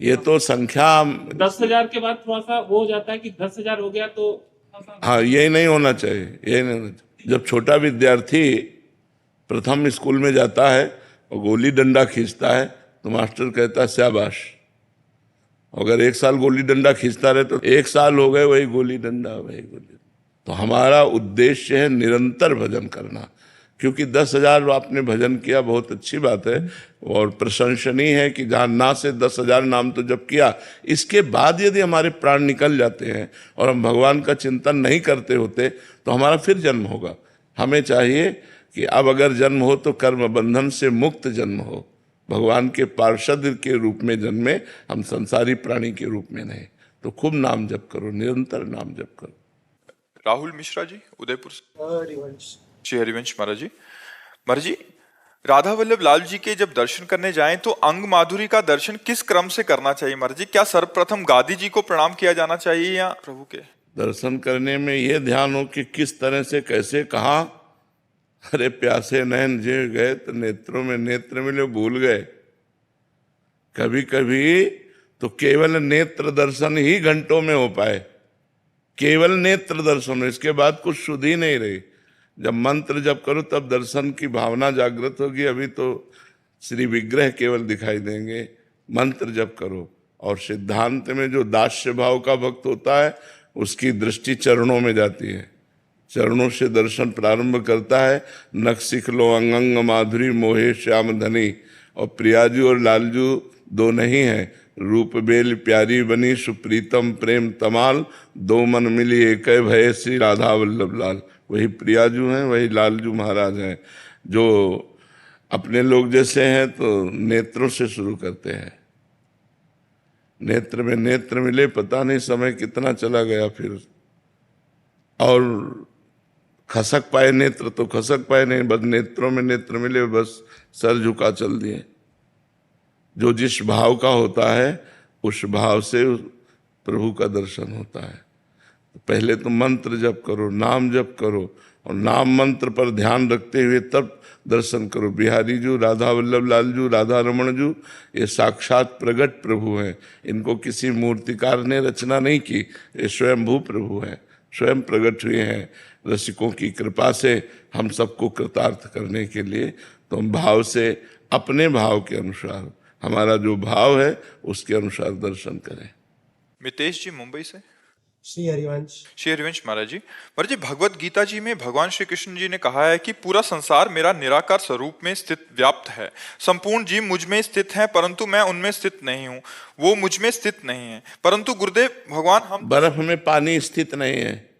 ये तो संख्या, 10,000 के बाद थोड़ा सा वो हो जाता है कि 10,000 हो गया तो थोड़ा सा- हाँ यही नहीं होना चाहिए, यही नहीं होना चाहिए। जब छोटा विद्यार्थी प्रथम स्कूल में जाता है और गोली डंडा खींचता है तो मास्टर कहता है शाबाश। अगर 1 साल गोली डंडा खींचता रहे तो 1 साल हो गए वही गोली डंडा वही गोली। तो हमारा उद्देश्य है निरंतर भजन करना, क्योंकि 10,000 आपने भजन किया, बहुत अच्छी बात है और प्रशंसनीय है कि जहाँ ना से 10,000 नाम तो जब किया, इसके बाद यदि हमारे प्राण निकल जाते हैं और हम भगवान का चिंतन नहीं करते होते तो हमारा फिर जन्म होगा। हमें चाहिए कि अब अगर जन्म हो तो कर्म बंधन से मुक्त जन्म हो, भगवान के पार्षद के रूप में जन्मे, हम संसारी प्राणी के रूप में नहीं। तो खूब नाम जप करो, निरंतर नाम जप करो। राहुल मिश्रा जी उदयपुर से। हरिवंश। श्री हरिवंश महाराज जी। महाराज जी, राधा वल्लभ लाल जी के जब दर्शन करने जाएं तो अंग माधुरी का दर्शन किस क्रम से करना चाहिए महाराज जी? क्या सर्वप्रथम गादी जी को प्रणाम किया जाना चाहिए या प्रभु के? दर्शन करने में ये ध्यान हो कि किस तरह से, कैसे, कहाँ। अरे प्यासे नैन जे गए तो नेत्रों में नेत्र मिले, भूल गए। कभी कभी तो केवल नेत्र दर्शन ही घंटों में हो पाए, केवल नेत्र दर्शन, इसके बाद कुछ शुद्ध ही नहीं रही। जब मंत्र जप करो तब दर्शन की भावना जागृत होगी। अभी तो श्री विग्रह केवल दिखाई देंगे। मंत्र जप करो। और सिद्धांत में जो दास्य भाव का भक्त होता है उसकी दृष्टि चरणों में जाती है, चरणों से दर्शन प्रारंभ करता है। नख सिख लो अंग अंग माधुरी मोहे श्याम धनी। और प्रियाजू और लालजू दो नहीं है, रूप बेल प्यारी बनी सुप्रीतम प्रेम तमाल। दो मन मिली एक भय श्री राधा वल्लभ लाल। वही प्रियाजू हैं, वही लालजू महाराज हैं, जो अपने लोग जैसे हैं तो नेत्रों से शुरू करते हैं। नेत्र में नेत्र मिले, पता नहीं समय कितना चला गया फिर। और खसक पाए नेत्र तो खसक पाए नहीं, बस नेत्रों में नेत्र मिले, बस सर झुका चल दिए। जो जिस भाव का होता है उस भाव से प्रभु का दर्शन होता है। तो पहले तो मंत्र जप करो, नाम जप करो, और नाम मंत्र पर ध्यान रखते हुए तब दर्शन करो। बिहारी जू, राधा वल्लभ लाल जू, राधा रमण जू, ये साक्षात प्रगट प्रभु हैं। इनको किसी मूर्तिकार ने रचना नहीं की, ये स्वयंभू प्रभु हैं, स्वयं प्रकट हुए हैं रसिकों की कृपा से हम सबको कृतार्थ करने के लिए। तो हम भाव से, अपने भाव के अनुसार, हमारा जो भाव है उसके अनुसार दर्शन करें। मितेश जी मुंबई से। श्री हरिवंश। श्री हरिवंश महाराज जी। महाराज जी, भगवत गीता जी में भगवान श्री कृष्ण जी ने कहा है कि पूरा संसार मेरा निराकार स्वरूप में स्थित व्याप्त है। संपूर्ण जीव मुझ में स्थित हैं परंतु मैं उनमें स्थित नहीं हूँ, वो मुझ में स्थित नहीं है। परंतु गुरुदेव भगवान, हम बर्फ में पानी स्थित नहीं है,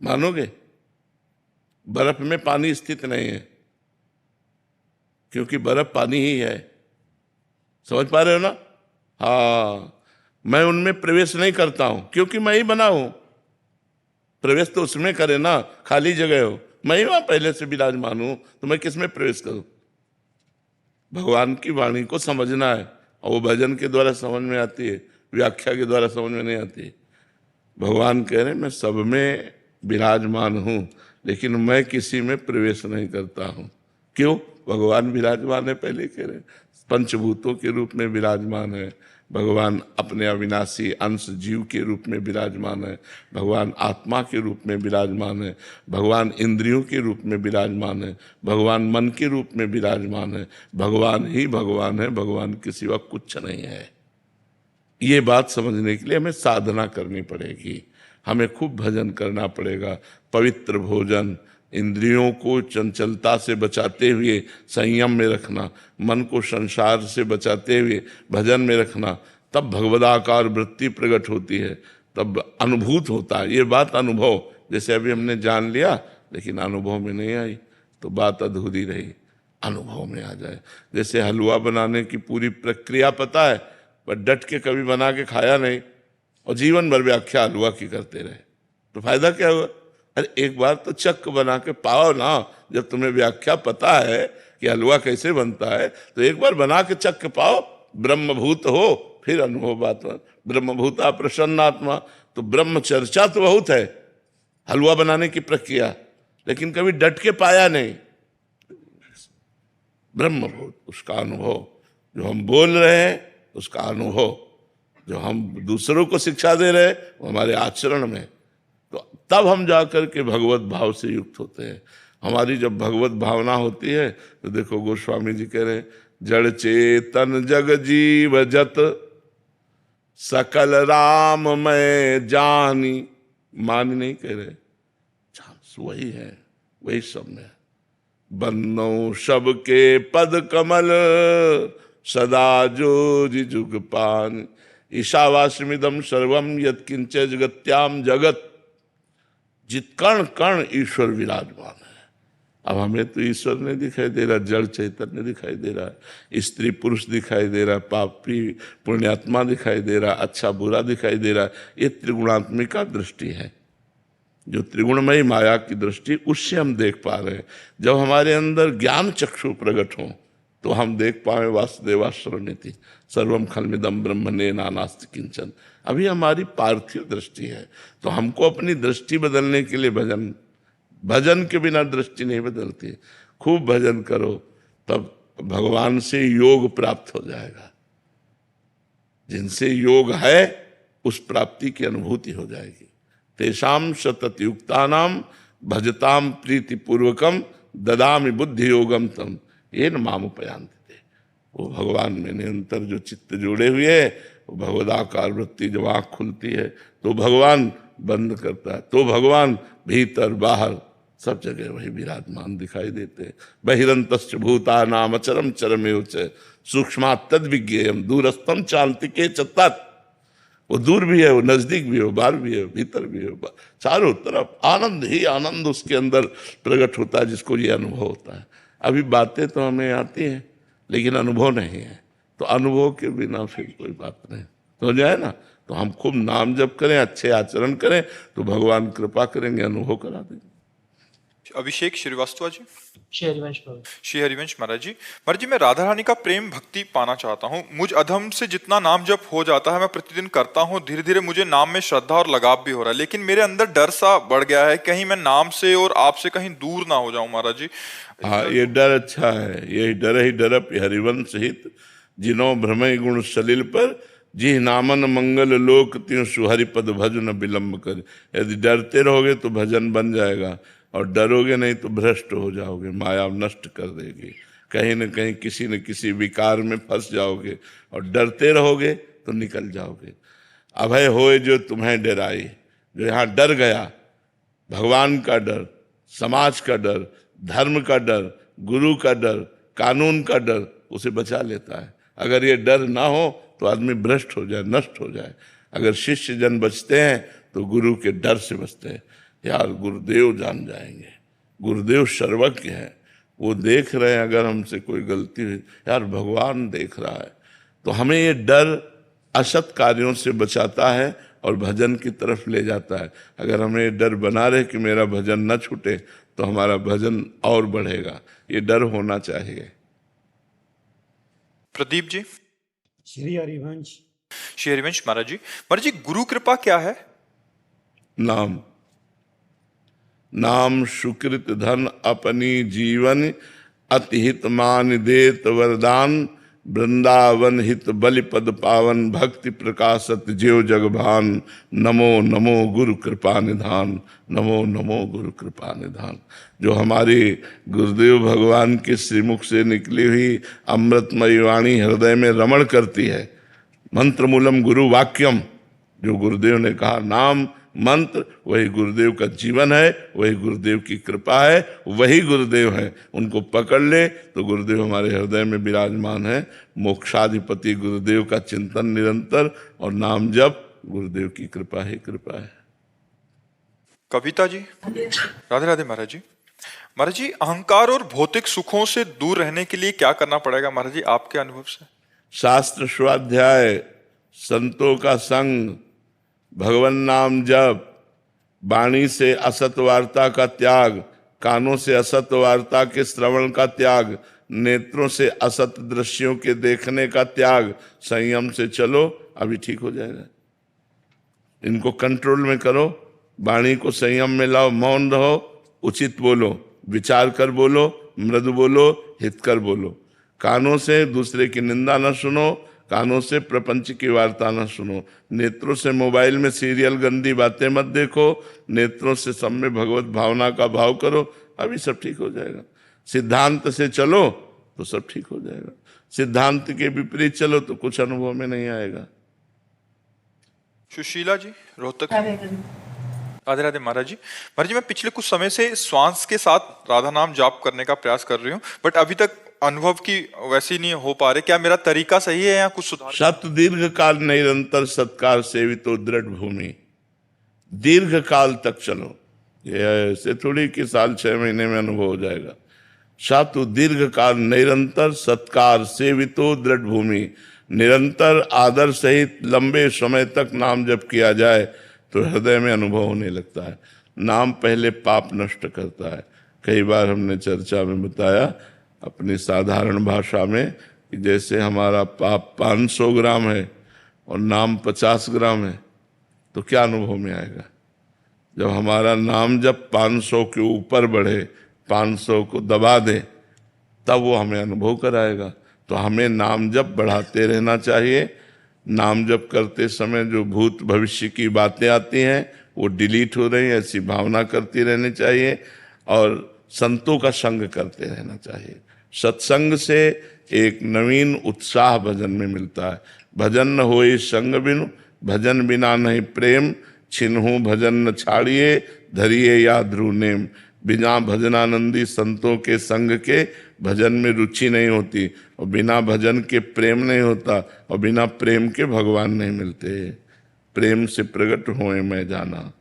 मानोगे? बर्फ में पानी स्थित नहीं है क्योंकि बर्फ पानी ही है। समझ पा रहे हो ना? हाँ, मैं उनमें प्रवेश नहीं करता हूं क्योंकि मैं ही बना हूं। प्रवेश तो उसमें करे ना, खाली जगह हो, मैं ही वहां पहले से विराजमान हूं, तो मैं किसमें प्रवेश करूं? भगवान की वाणी को समझना है, और वो भजन के द्वारा समझ में आती है, व्याख्या के द्वारा समझ में नहीं आती। भगवान कह रहे मैं सब में विराजमान हूं, लेकिन मैं किसी में प्रवेश नहीं करता हूं। क्यों? भगवान विराजमान है, पहले कह रहे पंचभूतों के रूप में विराजमान है। भगवान अपने अविनाशी अंश जीव के रूप में विराजमान है। भगवान आत्मा के रूप में विराजमान है। भगवान इंद्रियों के रूप में विराजमान है। भगवान मन के रूप में विराजमान है। भगवान ही भगवान है, भगवान के सिवा कुछ नहीं है। ये बात समझने के लिए हमें साधना करनी पड़ेगी, हमें खूब भजन करना पड़ेगा। पवित्र भोजन, इंद्रियों को चंचलता से बचाते हुए संयम में रखना, मन को संसार से बचाते हुए भजन में रखना, तब भगवदाकार वृत्ति प्रकट होती है, तब अनुभूत होता है। ये बात अनुभव, जैसे अभी हमने जान लिया लेकिन अनुभव में नहीं आई तो बात अधूरी रही। अनुभव में आ जाए। जैसे हलवा बनाने की पूरी प्रक्रिया पता है पर डट के कभी बना के खाया नहीं और जीवन भर व्याख्या हलवा की करते रहे तो फायदा क्या हुआ? अरे एक बार तो चक्क बना के पाओ ना। जब तुम्हें व्याख्या पता है कि हलवा कैसे बनता है तो एक बार बना के चक्क पाओ, ब्रह्मभूत हो, फिर अनुभव बात। ब्रह्मभूता प्रसन्नात्मा, तो ब्रह्म चर्चा तो बहुत है हलवा बनाने की प्रक्रिया, लेकिन कभी डट के पाया नहीं। ब्रह्मभूत उसका अनुभव जो हम बोल रहे हैं उसका अनुभव जो हम दूसरों को शिक्षा दे रहे हैं वो हमारे आचरण में, तो तब हम जाकर के भगवत भाव से युक्त होते हैं। हमारी जब भगवत भावना होती है तो देखो गोस्वामी जी कह रहे हैं, जड़ चेतन जग जीव जत सकल राम मैं जानी, मानी नहीं कह रहे, वही है, वही सब में बन्नो सबके पद कमल सदा जो जुग पान, ईशावास्यमिदं सर्वम यत्किंच जगत्याम जगत, जित कण कण ईश्वर विराजमान है। अब हमें तो ईश्वर नहीं दिखाई दे रहा, जड़ चैतन्य दिखाई दे रहा है, स्त्री पुरुष दिखाई दे रहा है, पापी पुण्यात्मा दिखाई दे रहा है, अच्छा बुरा दिखाई दे रहा है। ये त्रिगुणात्मिका दृष्टि है, जो त्रिगुणमयी माया की दृष्टि, उससे हम देख पा रहे हैं। जब हमारे अंदर ज्ञान चक्षु प्रकट हो तो हम देख पाए वासुदेवाश्रवनिति सर्वम खलमिदम ब्रह्मणे नानास्ति किंचन। अभी हमारी पार्थिव दृष्टि है, तो हमको अपनी दृष्टि बदलने के लिए भजन के बिना दृष्टि नहीं बदलती। खूब भजन करो, तब भगवान से योग प्राप्त हो जाएगा। जिनसे योग है उस प्राप्ति की अनुभूति हो जाएगी। तेषाम सतत युक्तानाम भजताम प्रीति पूर्वकम ददामि बुद्धि योगम तम ये न माम उपयांति। वो भगवान में निरंतर जो चित्त जोड़े हुए है, वो भगवदाकार वृत्ति जब आँख खुलती है तो भगवान बंद करता है, तो भगवान भीतर बाहर सब जगह वही विराजमान दिखाई देते हैं। बहिरंतश्च भूतानाम अचरम चरमेव च सूक्ष्मात् तद् विज्ञेयम दूरस्थम चान्तिके च तत्। वो दूर भी है, वो नजदीक भी है, वो बाहर भी है, भीतर भी है, चारों तरफ आनंद ही आनंद उसके अंदर प्रकट होता है, जिसको ये अनुभव होता है। अभी बातें तो हमें आती हैं लेकिन अनुभव नहीं है, तो अनुभव के बिना फिर कोई बात नहीं तो हो जाए ना। तो हम खूब नाम जप करें, अच्छे आचरण करें, तो भगवान कृपा करेंगे, अनुभव करा देंगे। अभिषेक श्रीवास्तव जी। श्री हरिवंश प्रभु। श्री हरिवंश महाराज जी। महाराज जी, मैं राधा रानी का प्रेम भक्ति पाना चाहता हूँ। मुझ अधम से जितना नाम जप हो जाता है मैं प्रतिदिन करता हूँ, धीरे धीरे मुझे नाम में श्रद्धा और लगाव भी हो रहा है, लेकिन मेरे अंदर डर सा बढ़ गया है, कहीं मैं नाम से और आपसे कहीं दूर ना हो जाऊं महाराज जी। हाँ, ये डर अच्छा है। यही डर ही डरप हरिवंश हित, जिनो भ्रमय गुण सलिल पर, जी नामन मंगल लोक त्यों सुहरिपद भजन विलंब कर। यदि डरते रहोगे तो भजन बन जाएगा, और डरोगे नहीं तो भ्रष्ट हो जाओगे, माया नष्ट कर देगी, कहीं न कहीं किसी न किसी विकार में फंस जाओगे, और डरते रहोगे तो निकल जाओगे। अभय होए जो तुम्हें डराई, जो यहाँ डर गया, भगवान का डर, समाज का डर, धर्म का डर, गुरु का डर, कानून का डर, उसे बचा लेता है। अगर ये डर ना हो तो आदमी भ्रष्ट हो जाए, नष्ट हो जाए। अगर शिष्य जन बचते हैं तो गुरु के डर से बचते हैं। यार गुरुदेव जान जाएंगे, गुरुदेव सर्वज्ञ है, वो देख रहे हैं, अगर हमसे कोई गलती हुई, यार भगवान देख रहा है। तो हमें ये डर असत कार्यों से बचाता है और भजन की तरफ ले जाता है। अगर हमें ये डर बना रहे कि मेरा भजन न छूटे तो हमारा भजन और बढ़ेगा, ये डर होना चाहिए। प्रदीप जी। श्री हरिवंश। श्री हरिवंश महाराज जी। महाराज जी, गुरु कृपा क्या है? नाम, नाम सुकृत धन अपनी जीवन, अतिहित मान देत वरदान, वृंदावन हित बलि पद पावन, भक्ति प्रकाशत ज्यो जगभान, नमो नमो गुरु कृपा निधान, नमो नमो गुरु कृपा निधान। जो हमारी गुरुदेव भगवान के श्रीमुख से निकली हुई अमृतमयी वाणी हृदय में रमण करती है। मंत्र मूलम गुरु वाक्यम, जो गुरुदेव ने कहा नाम मंत्र, वही गुरुदेव का जीवन है, वही गुरुदेव की कृपा है, वही गुरुदेव है। उनको पकड़ ले तो गुरुदेव हमारे हृदय में विराजमान है। मोक्षाधिपति गुरुदेव का चिंतन निरंतर और नाम जप, गुरुदेव की कृपा ही कृपा है। कविता जी। राधे राधे महाराज जी। महाराज जी, अहंकार और भौतिक सुखों से दूर रहने के लिए क्या करना पड़ेगा महाराज जी, आपके अनुभव से? शास्त्र स्वाध्याय, संतों का संग, भगवान नाम जप, वाणी से असत वार्ता का त्याग, कानों से असत वार्ता के श्रवण का त्याग, नेत्रों से असत दृश्यों के देखने का त्याग। संयम से चलो, अभी ठीक हो जाएगा। इनको कंट्रोल में करो, वाणी को संयम में लाओ, मौन रहो, उचित बोलो, विचार कर बोलो, मृदु बोलो, हितकर बोलो। कानों से दूसरे की निंदा न सुनो, कानों से प्रपंच की वार्ता न सुनो, नेत्रों से मोबाइल में सीरियल गंदी बातें मत देखो, नेत्रों से सब में भगवत भावना का भाव करो, अभी सब ठीक हो जाएगा। सिद्धांत से चलो तो सब ठीक हो जाएगा, सिद्धांत के विपरीत चलो तो कुछ अनुभव में नहीं आएगा। सुशीला जी रोहतक। राधे राधे महाराज जी। महाराज जी, मैं पिछले कुछ समय से श्वास के साथ राधा नाम जाप करने का प्रयास कर रही हूँ, बट अभी तक अनुभव की वैसी नहीं हो पा रहे। क्या मेरा तरीका सही है या कुछ सुधार? सत दीर्घ काल निरंतर सत्कार सेवितो दृढ़ भूमि, दीर्घ काल तक चलो, ये ऐसे थोड़ी कि साल 6 महीने में अनुभव हो जाएगा। सातु दीर्घ काल निरंतर सत्कार सेवितो दृढ़ भूमि, निरंतर आदर सहित लंबे समय तक नाम जप किया जाए तो हृदय में अनुभव होने लगता है। नाम पहले पाप नष्ट करता है। कई बार हमने चर्चा में बताया अपनी साधारण भाषा में कि जैसे हमारा पाप 500 ग्राम है और नाम 50 ग्राम है, तो क्या अनुभव में आएगा? जब हमारा नाम जब 500 के ऊपर बढ़े, 500 को दबा दे, तब वो हमें अनुभव कराएगा। तो हमें नाम जप बढ़ाते रहना चाहिए। नाम जप करते समय जो भूत भविष्य की बातें आती हैं वो डिलीट हो रही हैं, ऐसी भावना करती रहनी चाहिए, और संतों का संग करते रहना चाहिए। सत्संग से एक नवीन उत्साह भजन में मिलता है। भजन न होए संग बिनु, भजन बिना नहीं प्रेम, छिन्हु भजन न छाड़िए, धरिए या ध्रुव नेम। बिना भजनानंदी संतों के संग के भजन में रुचि नहीं होती, और बिना भजन के प्रेम नहीं होता, और बिना प्रेम के भगवान नहीं मिलते। प्रेम से प्रकट होए मैं जाना।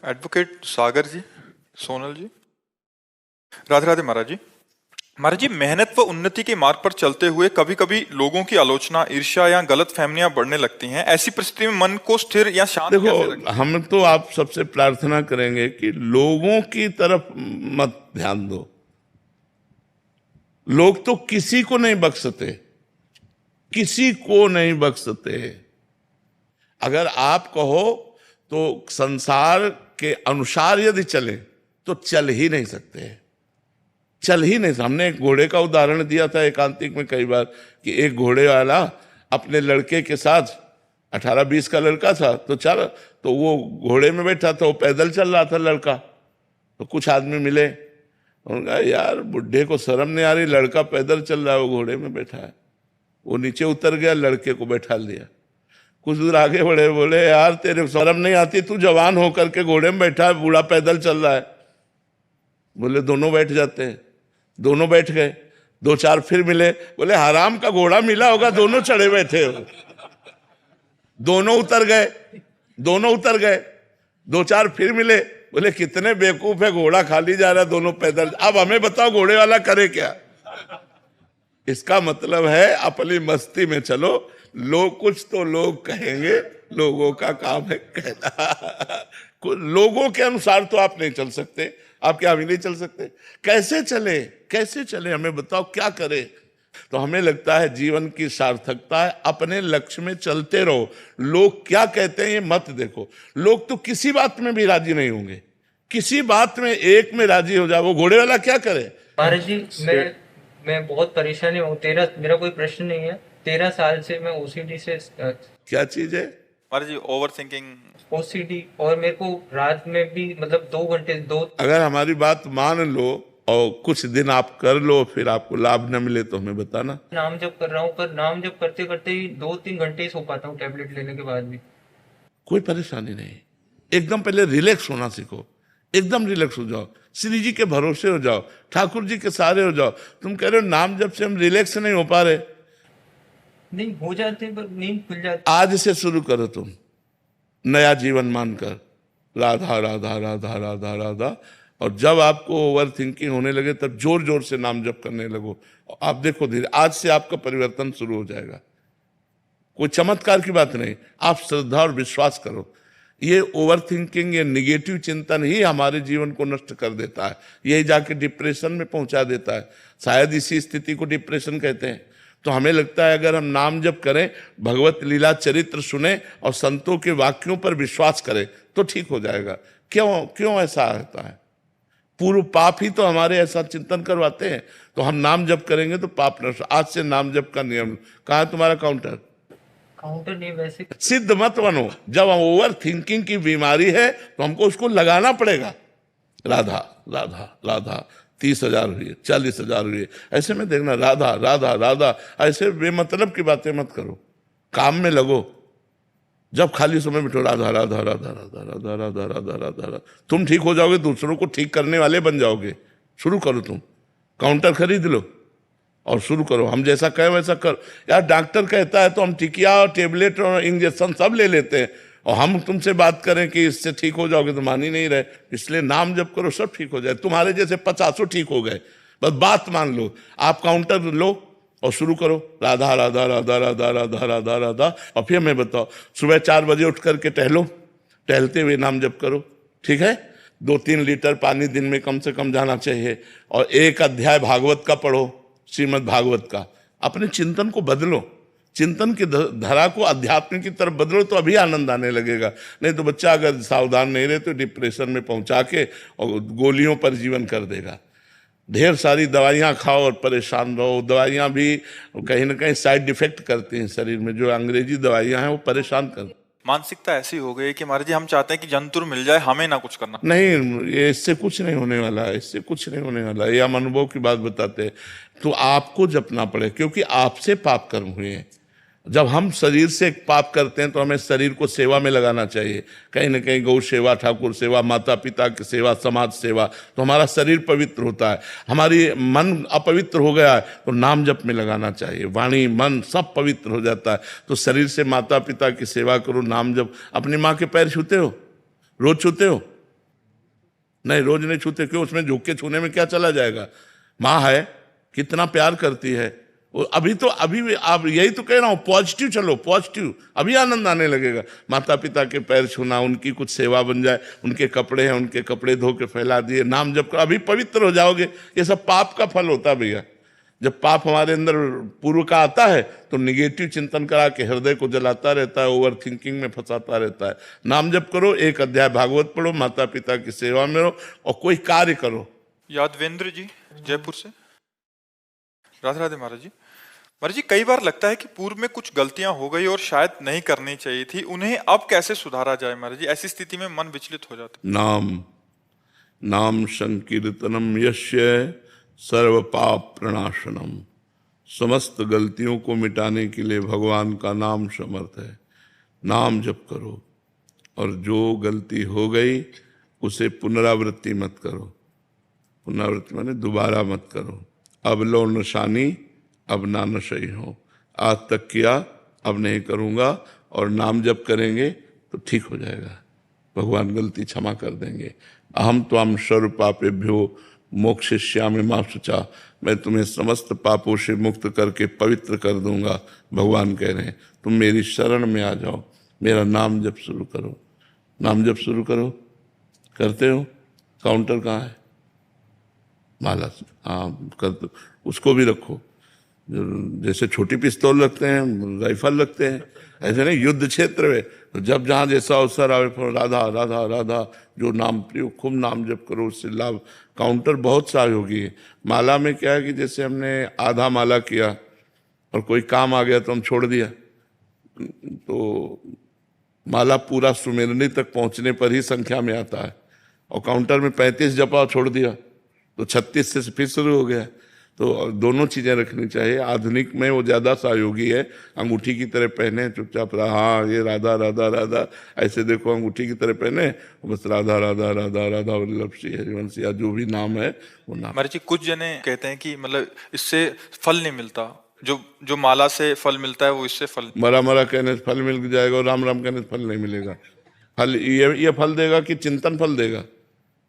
एडवोकेट सागर जी, सोनल जी। राधे राधे महाराज जी। महाराज जी, मेहनत व उन्नति के मार्ग पर चलते हुए कभी कभी लोगों की आलोचना, ईर्ष्या या गलत फहमियां बढ़ने लगती हैं। ऐसी परिस्थिति में मन को स्थिर या शांत कैसे रखें? देखो, हम तो आप सबसे प्रार्थना करेंगे कि लोगों की तरफ मत ध्यान दो। लोग तो किसी को नहीं बख्शते, किसी को नहीं बख्शते। अगर आप कहो तो संसार के अनुसार यदि चले तो चल ही नहीं सकते, चल ही नहीं। हमने एक घोड़े का उदाहरण दिया था एकांतिक में कई बार कि एक घोड़े वाला अपने लड़के के साथ, 18-20 का लड़का था, तो वो घोड़े में बैठा था, वो पैदल चल रहा था लड़का। तो कुछ आदमी मिले, उन्होंने कहा यार बुढ़े को शर्म नहीं आ रही, लड़का पैदल चल रहा है, वो घोड़े में बैठा है। वो नीचे उतर गया, लड़के को बैठा लिया। कुछ दूर आगे बढ़े, बोले यार तेरे शर्म नहीं आती, तू जवान होकर के घोड़े में बैठा है, बूढ़ा पैदल चल रहा है। बोले दोनों बैठ जाते हैं। दोनों बैठ गए। 2-4 फिर मिले, बोले हराम का घोड़ा मिला होगा, दोनों चढ़े बैठे हो। दोनों उतर गए, दोनों उतर गए। 2-4 फिर मिले, बोले कितने बेवकूफ है, घोड़ा खाली जा रहा है, दोनों पैदल। अब हमें बताओ घोड़े वाला करे क्या? इसका मतलब है अपनी मस्ती में चलो, लोग कुछ तो लोग कहेंगे, लोगों का काम है कहना। लोगों के अनुसार तो आप नहीं चल सकते, आप क्या भी नहीं चल सकते। कैसे चले, कैसे चले, हमें बताओ क्या करें? तो हमें लगता है जीवन की सार्थकता है अपने लक्ष्य में चलते रहो। लोग क्या कहते हैं ये मत देखो। लोग तो किसी बात में भी राजी नहीं होंगे, किसी बात में एक में राजी हो जाए। वो घोड़े वाला क्या करे? महाराज जी, मैं बहुत परेशानी हूँ। मेरा कोई प्रश्न नहीं है। 13 साल से मैं ओसीडी से क्या चीज है? महाराज जी, ओवर थिंकिंग, ओसीडी, और मेरे को रात में भी मतलब 2 घंटे अगर हमारी बात मान लो और कुछ दिन आप कर लो, फिर आपको लाभ न मिले तो हमें बताना। नाम जप कर रहा हूँ, पर नाम जप करते करते ही 2-3 घंटे ही सो पाता हूँ टैबलेट लेने के बाद भी। कोई परेशानी नहीं। एकदम पहले रिलैक्स होना सीखो, एकदम रिलैक्स हो जाओ, श्री जी के भरोसे हो जाओ, ठाकुर जी के सहारे हो जाओ। तुम कह रहे हो नाम जप से हम रिलैक्स नहीं हो पा रहे। नहीं हो जाते, पर नींद खुल जाती। आज से शुरू करो, तुम नया जीवन मानकर राधा राधा राधा राधा राधा। और जब आपको ओवर थिंकिंग होने लगे तब जोर जोर से नाम जप करने लगो। आप देखो धीरे, आज से आपका परिवर्तन शुरू हो जाएगा। कोई चमत्कार की बात नहीं, आप श्रद्धा और विश्वास करो। ये ओवर थिंकिंग, ये निगेटिव चिंतन ही हमारे जीवन को नष्ट कर देता है, यही जाके डिप्रेशन में पहुंचा देता है। शायद इसी स्थिति को डिप्रेशन कहते हैं। तो हमें लगता है अगर हम नाम जप करें, भगवत लीला चरित्र सुने और संतों के वाक्यों पर विश्वास करें तो ठीक हो जाएगा। क्यों ऐसा होता है? पूर्व पाप ही तो हमारे ऐसा चिंतन करवाते हैं। तो हम नाम जप करेंगे तो पाप नष्ट। आज से नाम जप का नियम। कहाँ है तुम्हारा काउंटर? काउंटर नहीं वैसे। सिद्ध मत बनो। जब ओवर थिंकिंग की बीमारी है तो हमको उसको लगाना पड़ेगा। राधा राधा राधा 30,000 हुई, 40,000 हुई, ऐसे में देखना राधा राधा राधा। ऐसे बेमतलब की बातें मत करो, काम में लगो। जब खाली समय बैठो राधा राधा राधा राधा राधा राधा राधा राधा राधा। तुम ठीक हो जाओगे, दूसरों को ठीक करने वाले बन जाओगे। शुरू करो, तुम काउंटर खरीद लो और शुरू करो। हम जैसा कहें वैसा कर। यार डॉक्टर कहता है तो हम टिकिया और टेबलेट और इंजेक्शन सब ले लेते हैं, और हम तुमसे बात करें कि इससे ठीक हो जाओगे तो मान ही नहीं रहे। इसलिए नाम जप करो, सब ठीक हो जाए। तुम्हारे जैसे 50 ठीक हो गए, बस बात मान लो। आप काउंटर लो और शुरू करो राधा राधा राधा राधा राधा राधा राधा। और फिर मैं बताओ, सुबह 4 बजे उठ करके टहलो, टहलते हुए नाम जप करो, ठीक है। 2-3 लीटर पानी दिन में कम से कम जाना चाहिए। और 1 अध्याय भागवत का पढ़ो, श्रीमद् भागवत का। अपने चिंतन को बदलो, चिंतन की धारा को अध्यात्म की तरफ बदलो, तो अभी आनंद आने लगेगा। नहीं तो बच्चा अगर सावधान नहीं रहे तो डिप्रेशन में पहुंचा के और गोलियों पर जीवन कर देगा। ढेर सारी दवाइयां खाओ और परेशान रहो। दवाइयां भी कहीं ना कहीं साइड इफेक्ट करती हैं शरीर में। जो अंग्रेजी दवाइयां हैं वो परेशान करती। मानसिकता ऐसी हो गई कि महाराज जी हम चाहते हैं कि जंतुर मिल जाए, हमें ना कुछ करना। नहीं, ये इससे कुछ नहीं होने वाला है, इससे कुछ नहीं होने वाला। ये हम अनुभव की बात बताते हैं। तो आपको जपना पड़े, क्योंकि आपसे पाप कर्म हुए हैं। जब हम शरीर से पाप करते हैं तो हमें शरीर को सेवा में लगाना चाहिए। कहीं ना कहीं गौ सेवा, ठाकुर सेवा, माता पिता की सेवा, समाज सेवा, तो हमारा शरीर पवित्र होता है। हमारी मन अपवित्र हो गया है तो नाम जप में लगाना चाहिए। वाणी मन सब पवित्र हो जाता है। तो शरीर से माता पिता की सेवा करो, नाम जप। अपनी माँ के पैर छूते हो? रोज छूते हो? नहीं, रोज नहीं छूते। क्यों? उसमें झुक के छूने में क्या चला जाएगा? माँ है, कितना प्यार करती है। अभी आप यही तो कह रहा हूं, पॉजिटिव चलो, पॉजिटिव। अभी आनंद आने लगेगा। माता पिता के पैर छूना, उनकी कुछ सेवा बन जाए। उनके कपड़े हैं, उनके कपड़े धो के फैला दिए, नाम जप कर, अभी पवित्र हो जाओगे। ये सब पाप का फल होता है भैया। जब पाप हमारे अंदर पूर्व का आता है तो निगेटिव चिंतन करा के हृदय को जलाता रहता है, ओवर थिंकिंग में फंसाता रहता है। नाम जप करो, 1 अध्याय भागवत पढ़ो, माता पिता की सेवा में रहो और कोई कार्य करो। यादवेंद्र जी जयपुर से। राधे राधे महाराज जी। महाराज जी, कई बार लगता है कि पूर्व में कुछ गलतियां हो गई और शायद नहीं करनी चाहिए थी, उन्हें अब कैसे सुधारा जाए महाराज जी? ऐसी स्थिति में मन विचलित हो जाता है। नाम संकीर्तनम यस्य सर्व पाप प्रणाशनम। समस्त गलतियों को मिटाने के लिए भगवान का नाम समर्थ है। नाम जप करो, और जो गलती हो गई उसे पुनरावृत्ति मत करो। पुनरावृत्ति माने दोबारा मत करो। अब लो नशानी, अब ना नशई हो। आज तक किया, अब नहीं करूँगा। और नाम जप करेंगे तो ठीक हो जाएगा। भगवान गलती क्षमा कर देंगे। अहम त्वाम सर्व पापेभ्यो मोक्षयिष्यामि मा शुचा। मैं तुम्हें समस्त पापों से मुक्त करके पवित्र कर दूंगा। भगवान कह रहे हैं तुम मेरी शरण में आ जाओ, मेरा नाम जप शुरू करो। नाम जप शुरू करो। करते हो? काउंटर कहाँ है? माला से, हाँ कर दो। उसको भी रखो। जैसे छोटी पिस्तौल रखते हैं, राइफल रखते हैं, ऐसे नहीं युद्ध क्षेत्र में। तो जब जहाँ जैसा अवसर आवे, राधा राधा राधा जो नाम प्रिय, खूब नाम जप करो, उससे लाभ। काउंटर बहुत सहयोगी है। माला में क्या है कि जैसे हमने आधा माला किया और कोई काम आ गया तो हम छोड़ दिया, तो माला पूरा सुमेरनी तक पहुंचने पर ही संख्या में आता है। और काउंटर में 35 जपा छोड़ दिया तो 36 से फिर शुरू हो गया। तो दोनों चीजें रखनी चाहिए। आधुनिक में वो ज्यादा सहयोगी है। अंगूठी की तरह पहने, चुपचाप रहा, हाँ ये राधा राधा राधा, ऐसे देखो अंगूठी की तरह पहने, बस राधा राधा राधा राधा वल्लभ श्री हरिवंश या जो भी नाम है वो नाम। महाराज जी, कुछ जने कहते हैं कि मतलब इससे फल नहीं मिलता, जो माला से फल मिलता है वो इससे फल। मरा मरा कहने से फल मिल जाएगा और राम राम कहने से फल नहीं मिलेगा। फल ये फल देगा कि चिंतन फल देगा?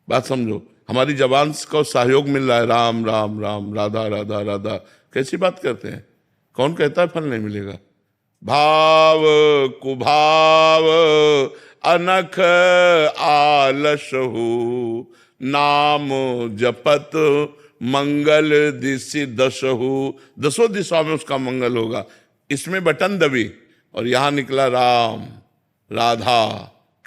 बात समझो। हमारी जबान को सहयोग मिल रहा है, राम राम राम, राधा राधा राधा। कैसी बात करते हैं? कौन कहता है फल नहीं मिलेगा? भाव कुभाव अनख आलसहु, नाम जपत मंगल दिशि दशहु। 10 दिशाओं में उसका मंगल होगा। इसमें बटन दबी और यहां निकला राम राधा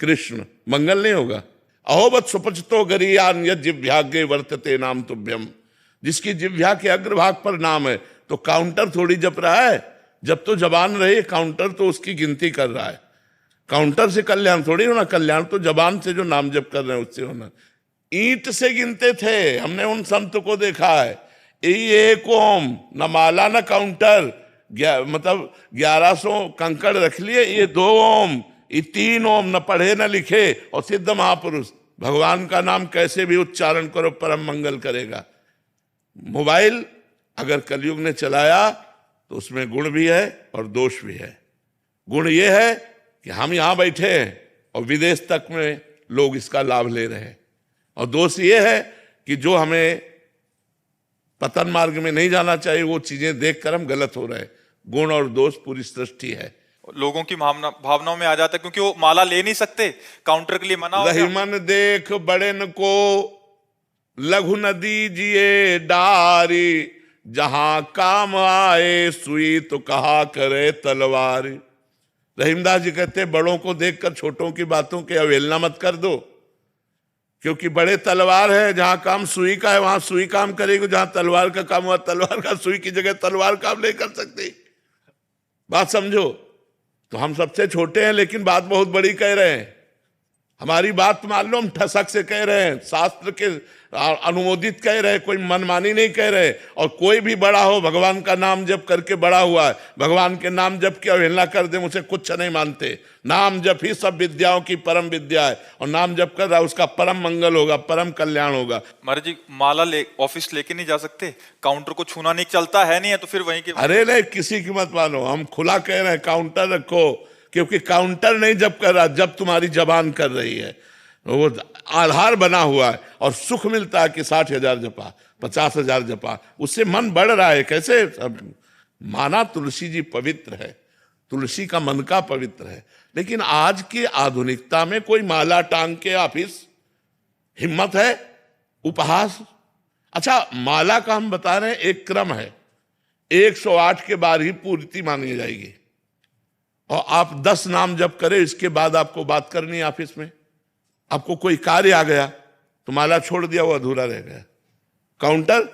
कृष्ण, मंगल नहीं होगा। अहोबत सुपचतो गरियान यद जिह्वाग्रे वर्तते नाम तुभ्यम। जिसकी जिह्वा के अग्रभाग पर नाम है, तो काउंटर थोड़ी जप रहा है, जब तो जबान रही, काउंटर तो उसकी गिनती कर रहा है। काउंटर से कल्याण थोड़ी होना, कल्याण तो जबान से जो नाम जप कर रहे हैं उससे होना। ईंट से गिनते थे, हमने उन संत को देखा है, एक ओम, न माला न काउंटर, मतलब 1100 कंकड़ रख लिए, ये 2 ओम, ये 3 ओम, न पढ़े न लिखे, और सिद्ध महापुरुष। भगवान का नाम कैसे भी उच्चारण करो परम मंगल करेगा। मोबाइल अगर कलयुग ने चलाया तो उसमें गुण भी है और दोष भी है। गुण ये है कि हम यहां बैठे हैं और विदेश तक में लोग इसका लाभ ले रहे हैं, और दोष ये है कि जो हमें पतन मार्ग में नहीं जाना चाहिए वो चीजें देखकर हम गलत हो रहे हैं। गुण और दोष पूरी सृष्टि है। लोगों की भावनाओं में आ जाता है, क्योंकि वो माला ले नहीं सकते, काउंटर के लिए मना हो गया। रहीमन देख बड़ेन को लघु न दीजिए डारी, जहां काम आए सुई तो कहा करे तलवारी। रहीमदास जी कहते बड़ों को देखकर छोटों की बातों की अवहेलना मत कर दो, क्योंकि बड़े तलवार है, जहां काम सुई का है वहां सुई काम करेगी, जहां तलवार का काम हुआ तलवार का, सुई की जगह तलवार काम नहीं कर सकती। बात समझो। तो हम सबसे छोटे हैं लेकिन बात बहुत बड़ी कह रहे हैं। हमारी बात मान लो हम ठसक से कह रहे हैं, शास्त्र के अनुमोदित कह रहे हैं, कोई मनमानी नहीं कह रहे। और कोई भी बड़ा हो, भगवान का नाम जप करके बड़ा हुआ है, भगवान के नाम जप की अवहेलना कर दे उसे कुछ नहीं मानते। नाम जप ही सब विद्याओं की परम विद्या है, और नाम जप कर रहा उसका परम मंगल होगा, परम कल्याण होगा। महाराज जी माला ऑफिस लेके नहीं जा सकते, काउंटर को छूना नहीं, चलता है नहीं है तो फिर वहीं के। अरे नहीं, किसी की मत मानो, हम खुला कह रहे हैं काउंटर रखो, क्योंकि काउंटर नहीं जब कर रहा, जब तुम्हारी जबान कर रही है, वो आधार बना हुआ है। और सुख मिलता है कि 60,000 जपा, 50,000 जपा, उससे मन बढ़ रहा है। कैसे माना तुलसी जी पवित्र है, तुलसी का मन का पवित्र है, लेकिन आज की आधुनिकता में कोई माला टांग के ऑफिस, हिम्मत है? उपहास। अच्छा, माला का हम बता रहे हैं एक क्रम है, 108 के बाद ही पूर्ति मानी जाएगी, और आप 10 नाम जप करें, इसके बाद आपको बात करनी है ऑफिस में। आपको कोई कार्य आ गया तो माला छोड़ दिया, वो अधूरा रह गया। काउंटर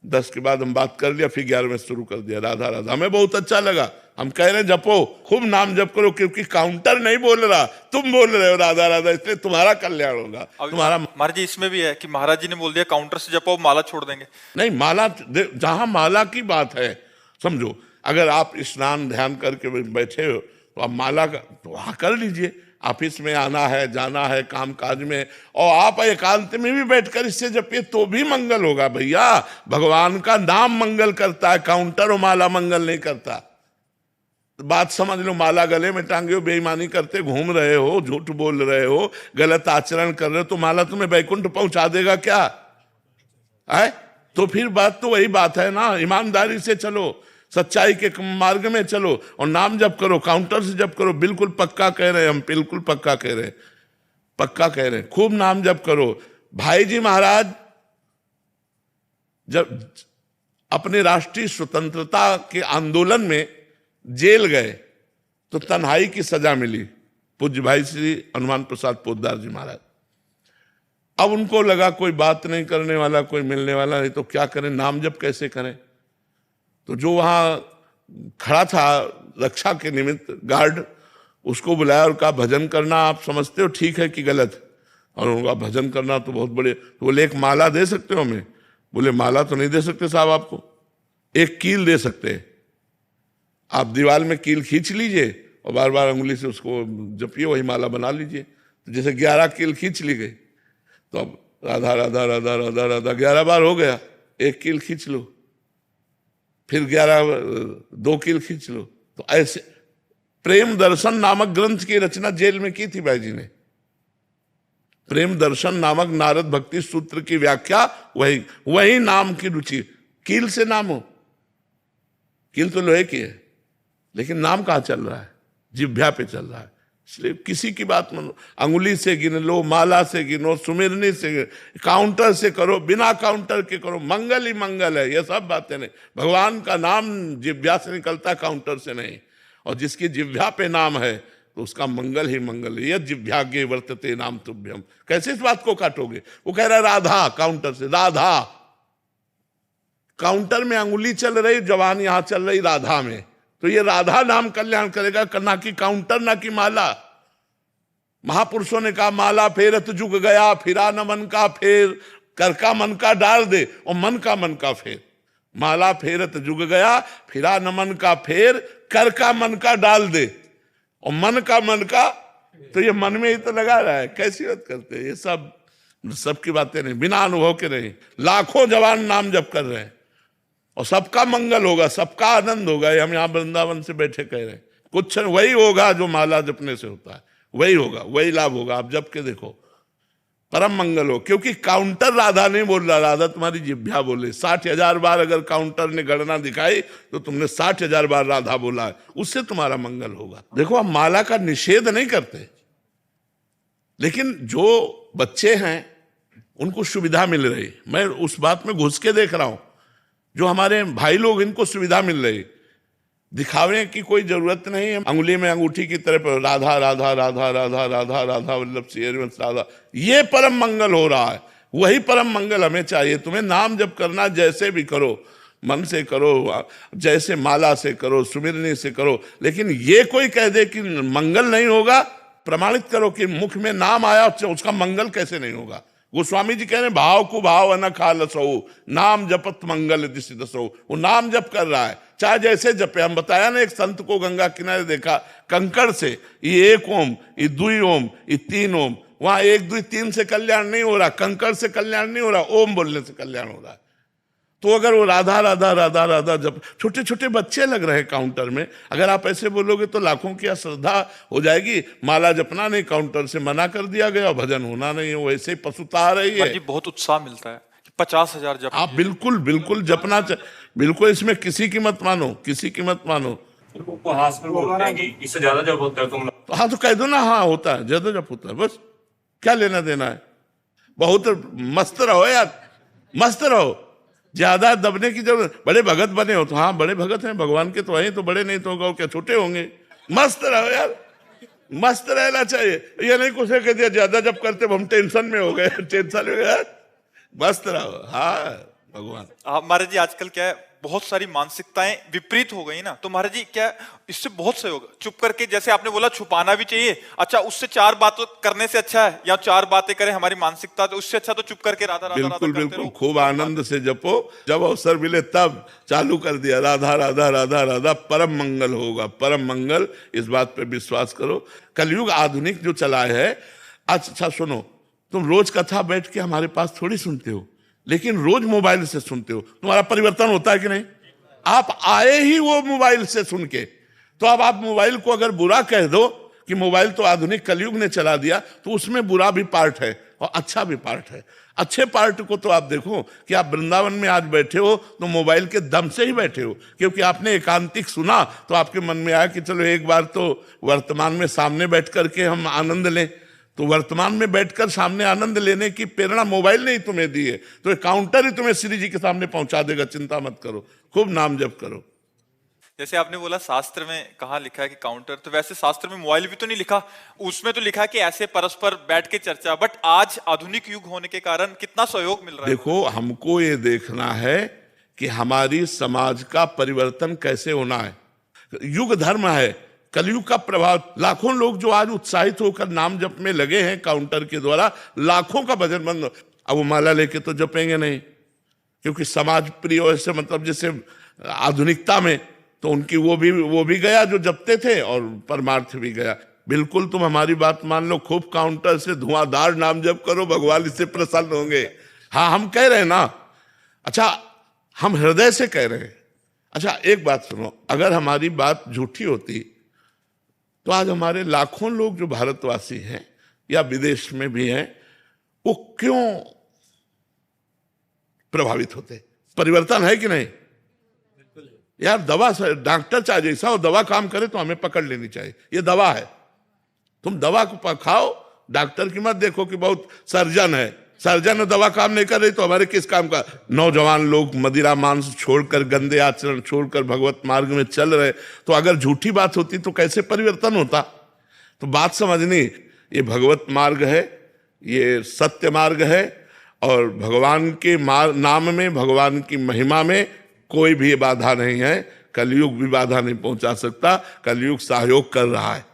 10 के बाद हम बात कर लिया, फिर 11 में शुरू कर दिया राधा राधा। हमें बहुत अच्छा लगा, हम कह रहे हैं जपो, खूब नाम जप करो, क्योंकि काउंटर नहीं बोल रहा, तुम बोल रहे हो राधा राधा, इसलिए तुम्हारा कल्याण होगा। तुम्हारा महाराज जी इसमें भी है कि महाराज जी ने बोल दिया काउंटर से जपो, माला छोड़ देंगे। नहीं, माला जहां माला की बात है, समझो, अगर आप स्नान ध्यान करके बैठे हो तो आप माला का तो वहां कर लीजिए। ऑफिस में आना है, जाना है, काम काज में, और आप एकांत में भी बैठकर इससे जपिए तो भी मंगल होगा। भैया, भगवान का नाम मंगल करता है, काउंटर और माला मंगल नहीं करता। तो बात समझ लो, माला गले में टांगे हो, बेईमानी करते घूम रहे हो, झूठ बोल रहे हो, गलत आचरण कर रहे हो, तो माला तुम्हें वैकुंठ पहुंचा देगा क्या है? तो फिर बात तो वही बात है ना, ईमानदारी से चलो, सच्चाई के मार्ग में चलो, और नाम जप करो, काउंटर से जप करो। बिल्कुल पक्का कह रहे हैं हम, बिल्कुल पक्का कह रहे हैं, पक्का कह रहे हैं, खूब नाम जप करो। भाई जी महाराज जब अपने राष्ट्रीय स्वतंत्रता के आंदोलन में जेल गए तो तन्हाई की सजा मिली, पूज्य भाई श्री हनुमान प्रसाद पोद्दार जी महाराज। अब उनको लगा कोई बात नहीं करने वाला, कोई मिलने वाला नहीं, तो क्या करें, नाम जप कैसे करें? तो जो वहां खड़ा था रक्षा के निमित्त गार्ड, उसको बुलाया और कहा भजन करना आप समझते हो ठीक है कि गलत? और उनका भजन करना तो बहुत बड़े, तो बोले एक माला दे सकते हो हमें? बोले माला तो नहीं दे सकते साहब, आपको एक कील दे सकते हैं। आप दीवार में कील खींच लीजिए और बार बार उंगली से उसको जपिए, वही माला बना लीजिए। तो जैसे 11 कील खींच ली गई, तो अब राधा राधा राधा राधा राधा 11 बार हो गया, एक कील खींच लो, फिर 2 कील खींच लो। तो ऐसे प्रेम दर्शन नामक ग्रंथ की रचना जेल में की थी भाई जी ने। प्रेम दर्शन नामक नारद भक्ति सूत्र की व्याख्या वही नाम की रुचि। कील से नाम हो, कील तो लोहे की है, लेकिन नाम कहाँ चल रहा है? जिह्वा पे चल रहा है। इसलिए किसी की बात मानो, अंगुली से गिन लो, माला से गिनो, सुमिरनी से, काउंटर से करो, बिना काउंटर के करो, मंगल ही मंगल है। ये सब बातें नहीं, भगवान का नाम जिह्वा से निकलता, काउंटर से नहीं। और जिसकी जिह्वा पे नाम है तो उसका मंगल ही मंगल है। यह जिह्वाग्ये वर्तते नाम तुभ्यम। कैसे इस बात को काटोगे? वो कह रहा है राधा, काउंटर से राधा, काउंटर में अंगुली चल रही, जवान यहां चल रही राधा में, तो ये राधा नाम कल्याण करेगा, ना कि काउंटर, ना कि माला। महापुरुषों ने कहा माला फेरत जुग गया, फिरा न मन का फेर, कर का मन का डाल दे और मन का फेर। माला फेरत जुग गया, फिरा न मन का फेर, कर का मन का डाल दे और मन का। तो ये मन में ही तो लगा रहा है, कैसी बात करते हैं ये सबकी बातें नहीं, बिना अनुभव के नहीं। लाखों जवान नाम जप कर रहे हैं और सबका मंगल होगा, सबका आनंद होगा। ये हम यहाँ वृंदावन से बैठे कह रहे हैं, कुछ वही होगा जो माला जपने से होता है, वही होगा, वही लाभ होगा। आप जप के देखो, परम मंगल हो। क्योंकि काउंटर राधा नहीं बोल रहा, राधा तुम्हारी जिह्वा बोले। 60,000 बार अगर काउंटर ने गणना दिखाई तो तुमने 60,000 बार राधा बोला है, उससे तुम्हारा मंगल होगा। देखो, हम माला का निषेध नहीं करते, लेकिन जो बच्चे हैं उनको सुविधा मिल रही, मैं उस बात में घुस के देख रहा हूं। जो हमारे भाई लोग, इनको सुविधा मिल रही, दिखावे की कोई जरूरत नहीं है। अंगुली में अंगूठी की तरफ राधा राधा राधा राधा राधा राधा वल्लभ श्री हरिवंश राधा, ये परम मंगल हो रहा है। वही परम मंगल हमें चाहिए। तुम्हें नाम जप करना जैसे भी करो, मन से करो, जैसे माला से करो, सुमिरनी से करो, लेकिन ये कोई कह दे कि मंगल नहीं होगा, प्रमाणित करो कि मुख में नाम आया, उसका मंगल कैसे नहीं होगा। गोस्वामी जी कह रहे हैं भाव को भाव न खालसो, नाम जपत मंगल दिशि दसो। वो नाम जप कर रहा है, चाहे जैसे जपे। हम बताया ना, एक संत को गंगा किनारे देखा, कंकड़ से, ये 1 ओम, ये 2 ओम, ये 3 ओम। वहां 1 2 3 से कल्याण नहीं हो रहा, कंकड़ से कल्याण नहीं हो रहा, ओम बोलने से कल्याण हो रहा है। तो अगर वो राधा राधा राधा राधा जब छोटे छोटे बच्चे लग रहे हैं काउंटर में, अगर आप ऐसे बोलोगे तो लाखों की श्रद्धा हो जाएगी। माला जपना नहीं, काउंटर से मना कर दिया गया, भजन होना नहीं है, वैसे ही पशुता आ रही है। बहुत उत्साह मिलता है, 50,000 जप। आप बिल्कुल बिल्कुल जपना, बिल्कुल, इसमें किसी की मत मानो, किसी की मत मानो। उपहास में बोलते हैं कि इससे ज्यादा जब होता है तुम लोग, तो हाँ, तो कह दो ना, हाँ होता है, ज्यादा जप होता है, बस क्या लेना देना है। बहुत मस्त रहो यार, मस्त रहो, ज्यादा दबने की जरूरत। बड़े भगत बने हो तो हाँ, बड़े भगत हैं भगवान के, तो वही तो बड़े, नहीं तो होगा क्या छोटे होंगे। मस्त रहो यार, मस्त रहना चाहिए। ये नहीं कुछ कह दिया ज्यादा जब करते हम टेंशन में हो गए, टेंशन में यार, मस्त रहो। हाँ भगवान। महाराज जी, आजकल क्या है, बहुत सारी मानसिकताएं विपरीत हो गई ना, तो महाराज जी क्या इससे बहुत सहयोग, चुप करके, जैसे आपने बोला छुपाना भी चाहिए, अच्छा उससे 4 बातें करने से अच्छा है, या 4 बातें करें हमारी मानसिकता, तो उससे अच्छा तो चुप करके राधा राधा बिल्कुल बिल्कुल, खूब आनंद से जपो, जब अवसर मिले तब चालू कर दिया राधा राधा राधा राधा, परम मंगल होगा, परम मंगल। इस बात पे विश्वास करो। कलयुग आधुनिक जो चला है, अच्छा सुनो, तुम रोज कथा बैठ के हमारे पास थोड़ी सुनते हो, लेकिन रोज मोबाइल से सुनते हो, तुम्हारा परिवर्तन होता है कि नहीं? आप आए ही वो मोबाइल से सुन के, तो अब आप मोबाइल को अगर बुरा कह दो कि मोबाइल तो आधुनिक कलयुग ने चला दिया, तो उसमें बुरा भी पार्ट है और अच्छा भी पार्ट है। अच्छे पार्ट को तो आप देखो कि आप वृंदावन में आज बैठे हो तो मोबाइल के दम से ही बैठे हो, क्योंकि आपने एकांतिक सुना तो आपके मन में आया कि चलो एक बार तो वर्तमान में सामने बैठ करके हम आनंद लें। तो वर्तमान में बैठकर सामने आनंद लेने की प्रेरणा मोबाइल ने ही तुम्हें दी है, तो काउंटर ही तुम्हें श्री जी के सामने पहुंचा देगा। चिंता मत करो, खूब नाम जप करो। जैसे आपने बोला शास्त्र में कहाँ लिखा है कि काउंटर, तो वैसे शास्त्र में मोबाइल भी तो नहीं लिखा, उसमें तो लिखा है कि ऐसे परस्पर बैठ के चर्चा। बट आज आधुनिक युग होने के कारण कितना सहयोग मिल रहा है। देखो, हमको ये देखना है कि हमारी समाज का परिवर्तन कैसे होना है। युग धर्म है, कलयुग का प्रभाव। लाखों लोग जो आज उत्साहित होकर नाम जप में लगे हैं काउंटर के द्वारा, लाखों का भजन बंद। अब वो माला लेके तो जपेंगे नहीं, क्योंकि समाज प्रिय से, मतलब जैसे आधुनिकता में तो उनकी वो भी गया जो जपते थे, और परमार्थ भी गया। बिल्कुल तुम हमारी बात मान लो, खूब काउंटर से धुआंधार नाम जप करो, भगवान इससे प्रसन्न होंगे। हाँ, हम कह रहे हैं ना, अच्छा हम हृदय से कह रहे हैं। अच्छा एक बात सुनो, अगर हमारी बात झूठी होती तो आज हमारे लाखों लोग जो भारतवासी हैं या विदेश में भी हैं, वो क्यों प्रभावित होते? परिवर्तन है कि नहीं यार? दवा, डॉक्टर चाहे जैसा हो, दवा काम करे तो हमें पकड़ लेनी चाहिए, ये दवा है। तुम दवा को खाओ, डॉक्टर की मत देखो कि बहुत सर्जन है, सर्जन दवा काम नहीं कर रही तो हमारे किस काम का? नौजवान लोग मदिरा मांस छोड़कर, गंदे आचरण छोड़कर भगवत मार्ग में चल रहे, तो अगर झूठी बात होती तो कैसे परिवर्तन होता? तो बात समझनी, ये भगवत मार्ग है, ये सत्य मार्ग है, और भगवान के नाम में, भगवान की महिमा में कोई भी बाधा नहीं है। कलयुग भी बाधा नहीं पहुंचा सकता। कलयुग सहयोग कर रहा है।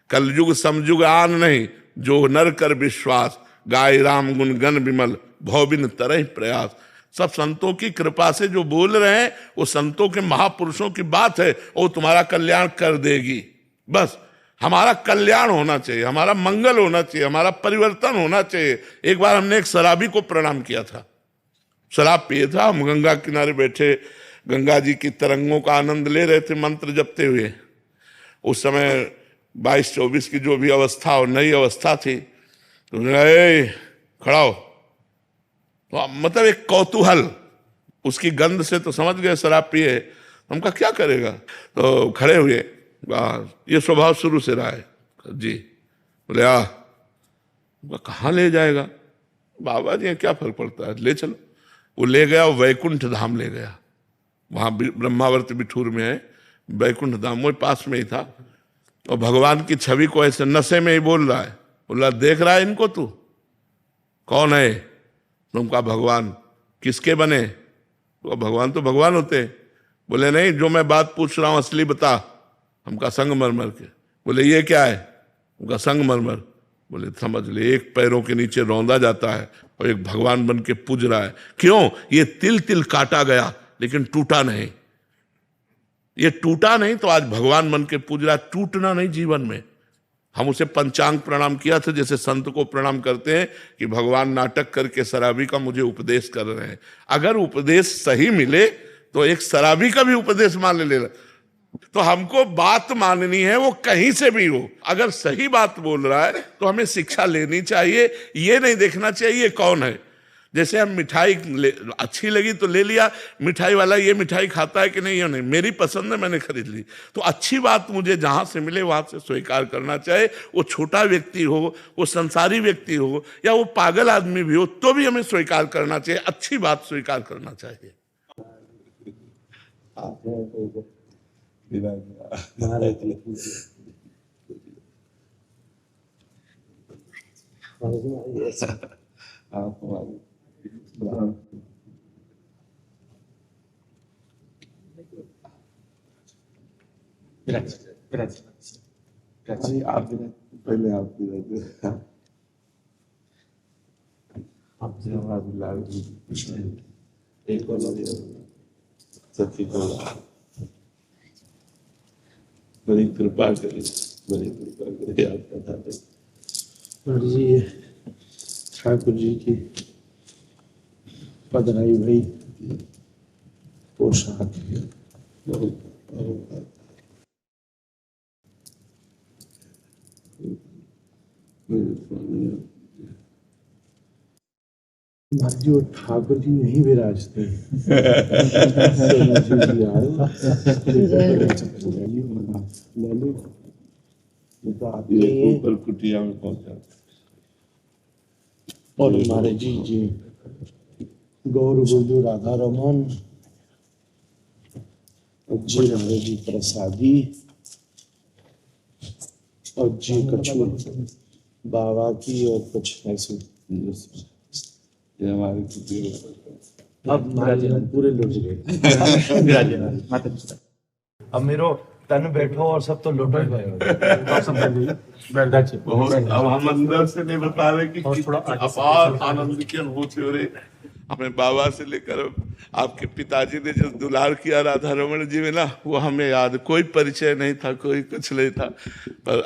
कलयुग समयुग आन नहीं, जो नर कर विश्वास, गाय राम गुण गण विमल, भौबिन तरह प्रयास। सब संतों की कृपा से जो बोल रहे हैं वो संतों के महापुरुषों की बात है, वो तुम्हारा कल्याण कर देगी। बस हमारा कल्याण होना चाहिए, हमारा मंगल होना चाहिए, हमारा परिवर्तन होना चाहिए। एक बार हमने एक शराबी को प्रणाम किया था, शराब पिए था, हम गंगा किनारे बैठे गंगा जी की तरंगों का आनंद ले रहे थे मंत्र जपते हुए। उस समय 22-24 की जो भी अवस्था और नई अवस्था थी, तो खड़ा हो, तो मतलब एक कौतूहल, उसकी गंध से तो समझ गए शराब पिए। हमका क्या करेगा, तो खड़े हुए, ये स्वभाव शुरू से रहा है जी। बोले कहाँ ले जाएगा बाबा जी, क्या फर्क पड़ता है, ले चलो। वो ले गया, वैकुंठ धाम ले गया। वहाँ ब्रह्मावर्त बिठूर में है वैकुंठ धाम, वो पास में ही था। और भगवान की छवि को ऐसे नशे में ही बोल रहा है। बोला देख रहा है इनको, तू कौन है? तुमका भगवान। किसके बने? तो भगवान तो भगवान होते। बोले नहीं, जो मैं बात पूछ रहा हूं असली बता। हमका संगमरमर के। बोले ये क्या है? उनका संगमरमर। बोले समझ ले, एक पैरों के नीचे रौंदा जाता है और एक भगवान बन के पूज रहा है। क्यों? ये तिल तिल काटा गया लेकिन टूटा नहीं। ये टूटा नहीं तो आज भगवान बन के पूज रहा है। टूटना नहीं जीवन में। हम उसे पंचांग प्रणाम किया था, जैसे संत को प्रणाम करते हैं कि भगवान नाटक करके शराबी का मुझे उपदेश कर रहे हैं। अगर उपदेश सही मिले तो एक शराबी का भी उपदेश मान लेना। तो हमको बात माननी है, वो कहीं से भी हो। अगर सही बात बोल रहा है तो हमें शिक्षा लेनी चाहिए। ये नहीं देखना चाहिए कौन है। जैसे हम मिठाई अच्छी लगी तो ले लिया, मिठाई वाला ये मिठाई खाता है कि नहीं, ये नहीं, मेरी पसंद है मैंने खरीद ली। तो अच्छी बात मुझे जहां से मिले वहां से स्वीकार करना चाहिए। वो छोटा व्यक्ति हो, वो संसारी व्यक्ति हो, या वो पागल आदमी भी हो, तो भी हमें स्वीकार करना चाहिए। अच्छी बात स्वीकार करना चाहिए। आप पहले आप एक और सच्ची को बड़ी कृपा करी, बड़ी कृपा करी आपका था जी। ठाकुर जी की पदराई भाई पोशाक जो ठाकुर जी यहीं विराजते हैं। ऊपर कुटिया में पहुंचा। और हमारे जी गौर गुरु राधा रमन जी, हमारे जी प्रसादी और जी कछु बाबा की और कुछ ऐसे ये हमारे कुटिया अब पूरे लुट गए। अब मेरो तन बैठो और सब तो लुट गए। बहुत अब हम अंदर से नहीं बता रहे कि थोड़ा अपार आनंद की अनुभूति हो रही। हमें बाबा से लेकर आपके पिताजी ने जो दुलार किया राधा रमन जी में ना, वो हमें याद। कोई परिचय नहीं था, कोई कुछ नहीं था, पर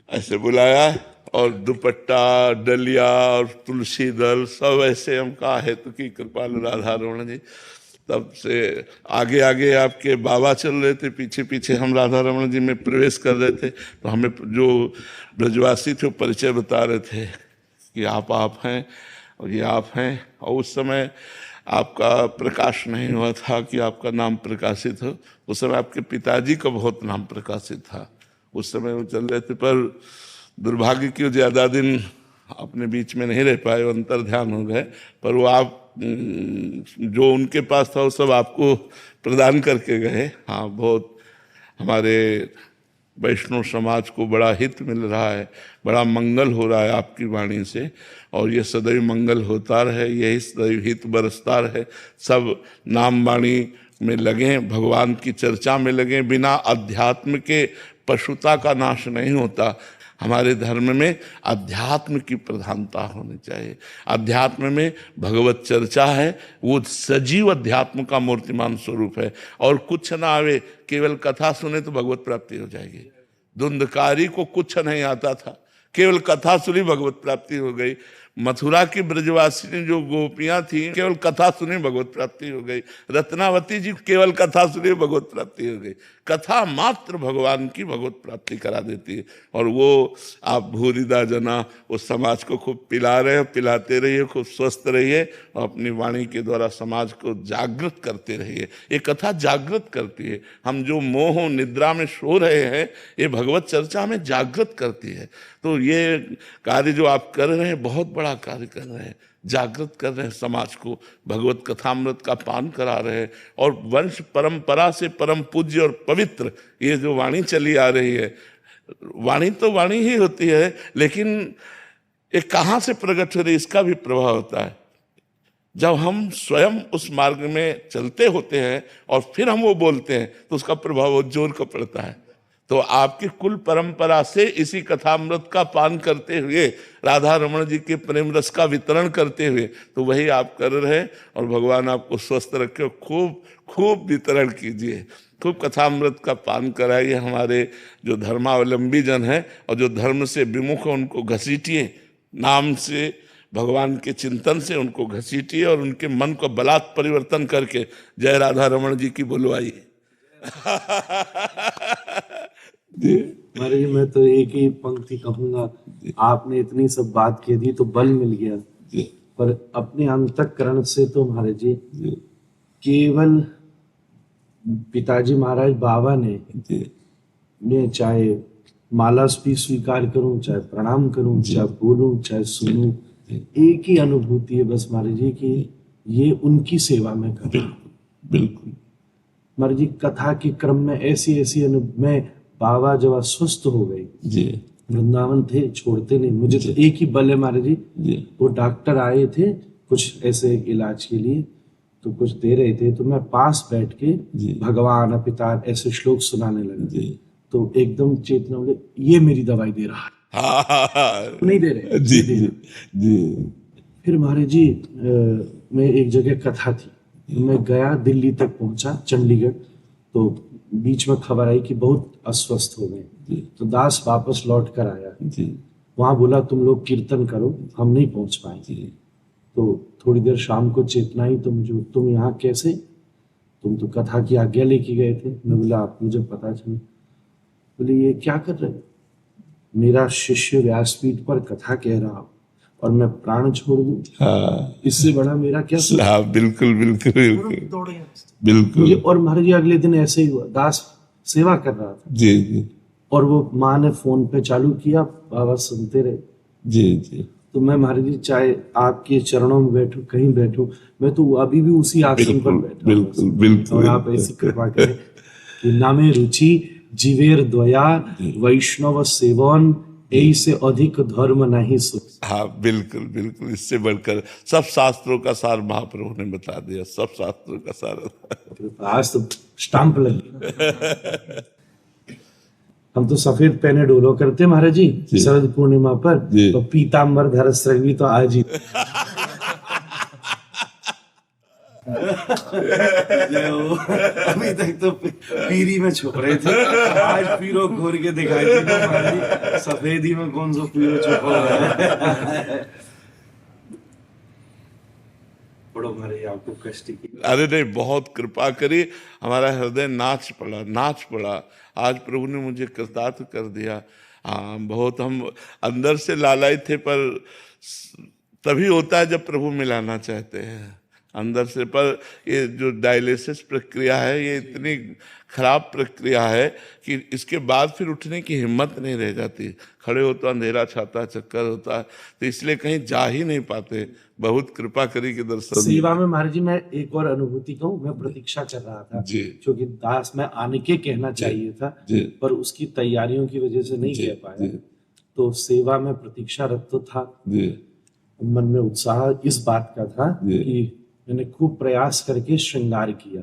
ऐसे बुलाया और दुपट्टा, डलिया और तुलसी दल सब ऐसे हम कहा हेतु की कृपालु राधा रमन जी। तब से आगे आगे आपके बाबा चल रहे थे, पीछे पीछे हम राधा रमन जी में प्रवेश कर रहे थे। तो हमें जो ब्रजवासी थे वो परिचय बता रहे थे कि आप हैं और ये आप हैं। और उस समय आपका प्रकाश नहीं हुआ था कि आपका नाम प्रकाशित हो। उस समय आपके पिताजी का बहुत नाम प्रकाशित था। उस समय वो चल रहे थे, पर दुर्भाग्य की ज़्यादा दिन अपने बीच में नहीं रह पाए, वो अंतर ध्यान हो गए। पर वो आप जो उनके पास था वो सब आपको प्रदान करके गए। हाँ, बहुत हमारे वैष्णव समाज को बड़ा हित मिल रहा है, बड़ा मंगल हो रहा है आपकी वाणी से। और ये सदैव मंगल होता रहे, यही सदैव हित बरसता रहे। सब नाम वाणी में लगें, भगवान की चर्चा में लगें। बिना अध्यात्म के पशुता का नाश नहीं होता। हमारे धर्म में अध्यात्म की प्रधानता होनी चाहिए। अध्यात्म में भगवत चर्चा है, वो सजीव अध्यात्म का मूर्तिमान स्वरूप है। और कुछ ना आवे, केवल कथा सुने तो भगवत प्राप्ति हो जाएगी। धुंधकारी को कुछ नहीं आता था, केवल कथा सुनी भगवत प्राप्ति हो गई। मथुरा की ब्रजवासिनी जो गोपियां थी, केवल कथा सुनी भगवत प्राप्ति हो गई। रत्नावती जी केवल कथा सुनी भगवत प्राप्ति हो गई। कथा मात्र भगवान की भगवत प्राप्ति करा देती है। और वो आप भूरिदा जना उस समाज को खूब पिला रहे हो, पिलाते रहिए, खूब स्वस्थ रहिए और अपनी वाणी के द्वारा समाज को जागृत करते रहिए। ये कथा जागृत करती है। हम जो मोह निद्रा में सो रहे हैं, ये भगवत चर्चा हमें जागृत करती है। तो ये कार्य जो आप कर रहे हैं, बहुत बड़ा कार्य कर रहे हैं। जागृत कर रहे हैं समाज को, भगवत कथामृत का पान करा रहे हैं। और वंश परंपरा से परम पूज्य और पवित्र ये जो वाणी चली आ रही है, वाणी तो वाणी ही होती है, लेकिन ये कहाँ से प्रकट हो रही है, इसका भी प्रभाव होता है। जब हम स्वयं उस मार्ग में चलते होते हैं और फिर हम वो बोलते हैं, तो उसका प्रभाव बहुत जोर का पड़ता है। तो आपकी कुल परंपरा से इसी कथामृत का पान करते हुए, राधा रमण जी के प्रेम रस का वितरण करते हुए, तो वही आप कर रहे हैं। और भगवान आपको स्वस्थ रखे, खूब खूब वितरण कीजिए, खूब कथामृत का पान कराइए। हमारे जो धर्मावलंबी जन हैं और जो धर्म से विमुख हैं, उनको घसीटिए, नाम से, भगवान के चिंतन से उनको घसीटिए और उनके मन को बलात् परिवर्तन करके जय राधा रमण जी की बुलवाइए। महाराज जी, मैं तो एक ही पंक्ति कहूंगा, आपने इतनी सब बात कह दी तो बल मिल गया, पर अपने अंतःकरण से तो महाराज जी केवल पिताजी महाराज बाबा ने मैं चाहे माला भी स्वीकार करूं, चाहे प्रणाम करूं, चाहे बोलूं, चाहे सुनूं, एक ही अनुभूति है बस महाराज जी की ये उनकी सेवा में कर रहा हूं। बिल्कुल महाराज जी, कथा के क्रम में ऐसी ऐसी मैं बाबा जब स्वस्थ हो गए जी, वृंदावन थे, छोड़ते नहीं मुझे। तो एक ही बल है महाराज जी, वो डॉक्टर आए थे कुछ ऐसे इलाज के लिए, तो कुछ दे रहे थे, तो मैं पास बैठ के भगवान पिता ऐसे श्लोक सुनाने लगा। तो एकदम चेतना बोले, ये मेरी दवाई दे रहा है। नहीं दे रहे जी जी जी। फिर महाराज जी मैं एक जगह कथा थी, मैं गया, दिल्ली तक पहुंचा, चंडीगढ़, तो बीच में खबर आई कि बहुत अस्वस्थ हो गए। तो दास वापस लौट कर आया, वहां बोला तुम लोग कीर्तन करो, हम नहीं पहुंच पाए। तो थोड़ी देर शाम को चेतना आई, तो मुझे, तुम यहाँ कैसे, तुम तो कथा की आज्ञा लेके गए थे। मैं बोला मुझे पता चला। बोले ये क्या कर रहे हो, मेरा शिष्य व्यासपीठ पर कथा कह रहा हो और मैं प्राण छोड़ दूं, इससे बड़ा मेरा क्या। बिल्कुल बिल्कुल बिल्कुल बिल्कुल। और महाराज जी अगले दिन ऐसे ही हुआ, दास सेवा कर रहा था जी जी, और वो माँ ने फोन पे चालू किया, बाबा सुनते रहे जी जी। तो मैं महाराज जी चाहे आपके चरणों में बैठूं, कहीं बैठूं, मैं तो अभी भी उसी आसन पर बैठा। बिल्कुल बिल्कुल। और आप ऐसी कृपा करें कि नामे रुचि जीवेर द्वया वैष्णव सेवन, यही से अधिक धर्म नहीं सुख। हाँ बिल्कुल बिल्कुल, इससे बढ़कर सब शास्त्रों का सार महाप्रभु ने बता दिया, सब शास्त्रों का सार। आज तो स्टाम्प लगी। हम तो सफेद पहने डोलो करते महाराज जी शरद पूर्णिमा पर, तो पीताम्बर धरस्रग भी तो आज ही। अभी तक तो पीरी में छुप रहे थे, आज पीरो घोर के दिखाई दी। सफेदी में कौन सा पीरो छुपा है। बड़ो महाराज आपको कष्ट की। अरे नहीं, बहुत कृपा करी, हमारा हृदय नाच पड़ा। आज प्रभु ने मुझे कृतार्थ कर दिया। हाँ, बहुत हम अंदर से लालायित थे, पर तभी होता है जब प्रभु मिलाना चाहते हैं अंदर से। पर ये जो डायलिसिस प्रक्रिया है, ये इतनी खराब प्रक्रिया है कि इसके बाद फिर उठने की हिम्मत नहीं रह जाती। खड़े हो तो अंधेरा छाता, चक्कर होता है, तो इसलिए कहीं जा ही नहीं पाते। बहुत कृपा करी के दर्शन। सेवा में महाराज जी मैं एक और अनुभूति कहूँ, मैं प्रतीक्षा कर रहा था जी, क्योंकि दास मैं आने के कहना चाहिए था, पर उसकी तैयारियों की वजह से नहीं कह पाया। तो सेवा में प्रतीक्षारत तो था, मन में उत्साह इस बात का था कि मैंने खूब प्रयास करके श्रृंगार किया।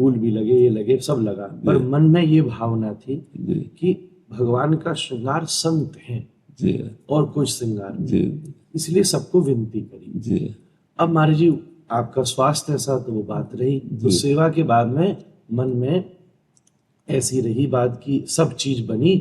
फूल भी लगे, ये लगे, सब लगा, पर मन में ये भावना थी जी कि भगवान का श्रृंगार संत है जी और कुछ श्रृंगार नहीं। जी इसलिए सबको विनती करी। जी अब महाराज जी आपका स्वास्थ्य ऐसा, तो वो बात रही, तो सेवा के बाद में मन में ऐसी रही बात की सब चीज बनी,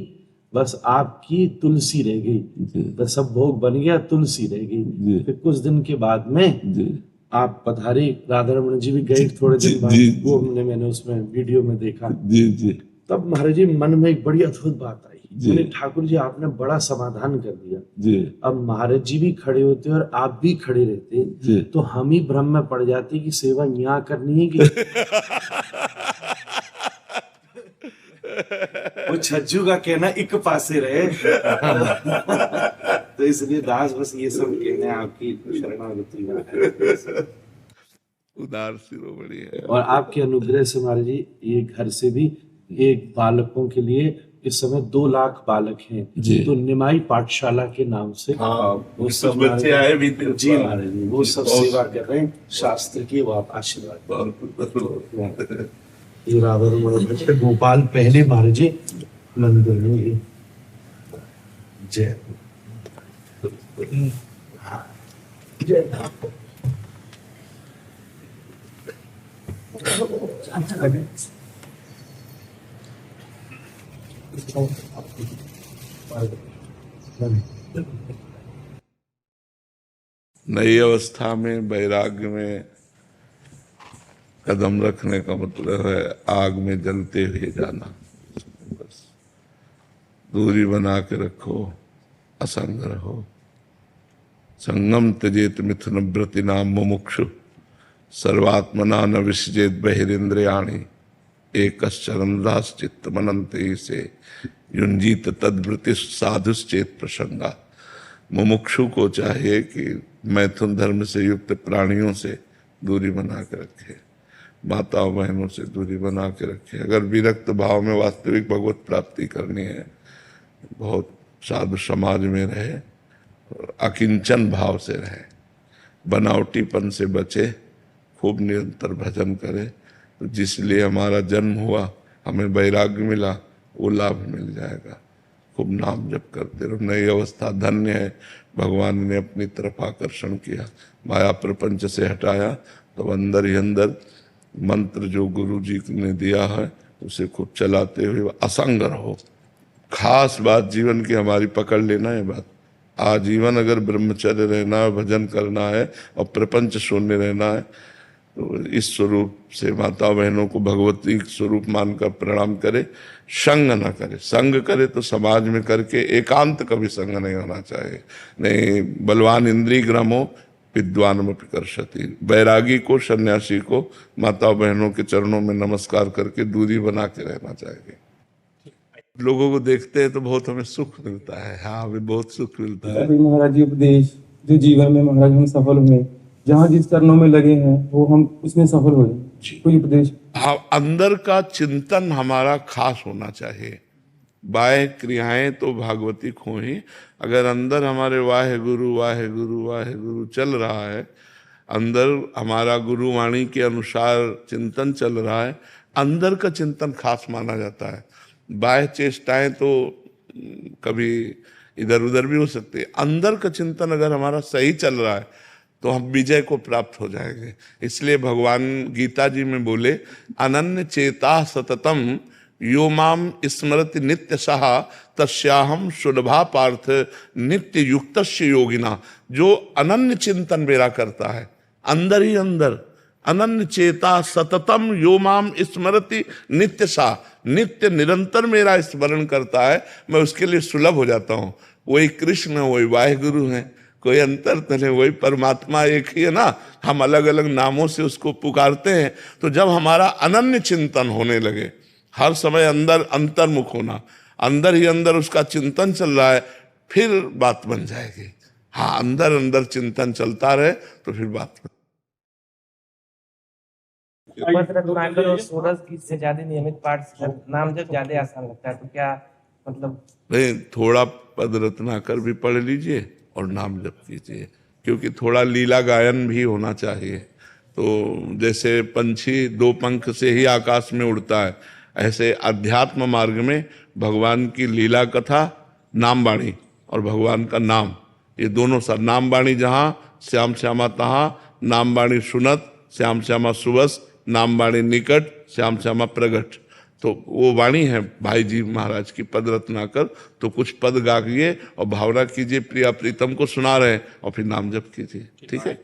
बस आपकी तुलसी रह गई। तो सब भोग बन गया, तुलसी रह गई। फिर कुछ दिन के बाद में जी आप पधारे, राधा रमन जी भी गए थोड़े दिन बाद, वो मैंने उसमें वीडियो में देखा। जी जी तब महाराज जी मन में एक बड़ी अद्भुत बात आई, मैंने ठाकुर जी आपने बड़ा समाधान कर दिया। जी अब महाराज जी भी खड़े होते और आप भी खड़े रहते, तो हम ही भ्रम में पड़ जाते कि सेवा यहाँ करनी है कि वो छज्जू का कहना एक पासे रहे। तो इसलिए दास बस ये सब कहने आपकी शरणागति में है। उदार शिरोमणि है। और आपके अनुग्रह से महाराज जी ये घर से भी एक बालकों के लिए इस समय 2 लाख बालक हैं, तो निमाई पाठशाला के नाम से वो सब बच्चे आए भी थे। जी महाराज जी, वो सब सेवा कर रहे हैं शास्त्र की, वो आप आशीर्वाद। ये राधा रमन बच्चे गोपाल पहले महाराज जी मंदिर में ये जय जय नई अवस्था में वैराग्य में कदम रखने का मतलब है आग में जलते हुए जाना। बस दूरी बना के रखो, असंग रहो। संगम त्यजेत मिथुन व्रति नाम मुमुक्षु सर्वात्मना न विसजेत बहिरेन्द्रियाणि एकश्चरम दास चित्त मनंते से युंजीत तद्वृति साधुश्चेत प्रसंगा। मुमुक्षु को चाहिए कि मैथुन धर्म से युक्त प्राणियों से दूरी बना के रखे, माताओं बहनों से दूरी बना के रखे। अगर विरक्त भाव में वास्तविक भगवत प्राप्ति करनी है, बहुत साधु समाज में रहे, अकिंचन भाव से रहे, बनावटीपन से बचे, खूब निरंतर भजन करे, तो जिसलिए हमारा जन्म हुआ, हमें वैराग्य मिला, वो लाभ मिल जाएगा। खूब नाम जप करते रहो। नई अवस्था धन्य है, भगवान ने अपनी तरफ आकर्षण किया, माया प्रपंच से हटाया, तो अंदर ही अंदर मंत्र जो गुरु जी ने दिया है उसे खूब चलाते हुए असंग रहो। खास बात जीवन की हमारी पकड़ लेना है बात। आजीवन अगर ब्रह्मचर्य रहना है, भजन करना है और प्रपंच शून्य रहना है, तो इस स्वरूप से माता बहनों को भगवती स्वरूप मानकर प्रणाम करे, संग न करे। संग करे तो समाज में करके, एकांत कभी संग नहीं होना चाहिए। नहीं, बलवान इंद्रिय ग्रमो विद्वान कर्षति। बैरागी को, सन्यासी को माता बहनों के चरणों में नमस्कार करके दूरी बना के रहना चाहिए। लोगों को देखते हैं तो बहुत हमें सुख मिलता है। हाँ, हमें बहुत सुख मिलता है। महाराज जी उपदेश जो जीवन में महाराज हम सफल हुए, जहाँ जिस चरणों में लगे हैं वो हम उसमें सफल हो जाए। कोई उपदेश, हाँ, अंदर का चिंतन हमारा खास होना चाहिए। बाह्य क्रियाएं तो भागवती खो ही, अगर अंदर हमारे वाहे गुरु चल रहा है, अंदर हमारा गुरुवाणी के अनुसार चिंतन चल रहा है, अंदर का चिंतन खास माना जाता है। बाह्य चेष्टाएं तो कभी इधर उधर भी हो सकती है। अंदर का चिंतन अगर हमारा सही चल रहा है तो हम विजय को प्राप्त हो जाएंगे। इसलिए भगवान गीता जी में बोले, अनन्य चेता सततम यो माम स्मरति नित्य सहा तस्याहम सुलभा पार्थ नित्य युक्तस्य योगिना। जो अनन्य चिंतन मेरा करता है, अंदर ही अंदर अनन्य चेता सततम यो माम स्मरति नित्य सा, नित्य निरंतर मेरा स्मरण करता है, मैं उसके लिए सुलभ हो जाता हूँ। वही कृष्ण, वही वाहिगुरु हैं, कोई अंतर तो नहीं, वही परमात्मा एक ही है ना। हम अलग अलग नामों से उसको पुकारते हैं। तो जब हमारा अनन्य चिंतन होने लगे, हर समय अंदर अंतर्मुख होना, अंदर ही अंदर उसका चिंतन चल रहा है, फिर बात बन जाएगी। हाँ, अंदर अंदर चिंतन चलता रहे तो फिर बात बन। सूरज से ज्यादा नियमित पाठ नाम जब ज्यादा आसान लगता है, तो क्या मतलब? नहीं, थोड़ा पद रत्नाकर भी पढ़ लीजिए और नाम जप कीजिए, क्योंकि थोड़ा लीला गायन भी होना चाहिए। तो जैसे पंछी दो पंख से ही आकाश में उड़ता है, ऐसे अध्यात्म मार्ग में भगवान की लीला कथा, नाम वाणी और भगवान का नाम, ये दोनों सा नाम वाणी जहाँ श्याम श्यामा तहाँ, नाम वाणी सुनत श्याम श्यामा सुबस, नाम वाणी निकट श्याम श्यामा प्रगट। तो वो वाणी है भाई जी महाराज की पद रत्नाकर। तो कुछ पद गाइए और भावना कीजिए, प्रिया प्रीतम को सुना रहे हैं और फिर नाम जप कीजिए। ठीक है।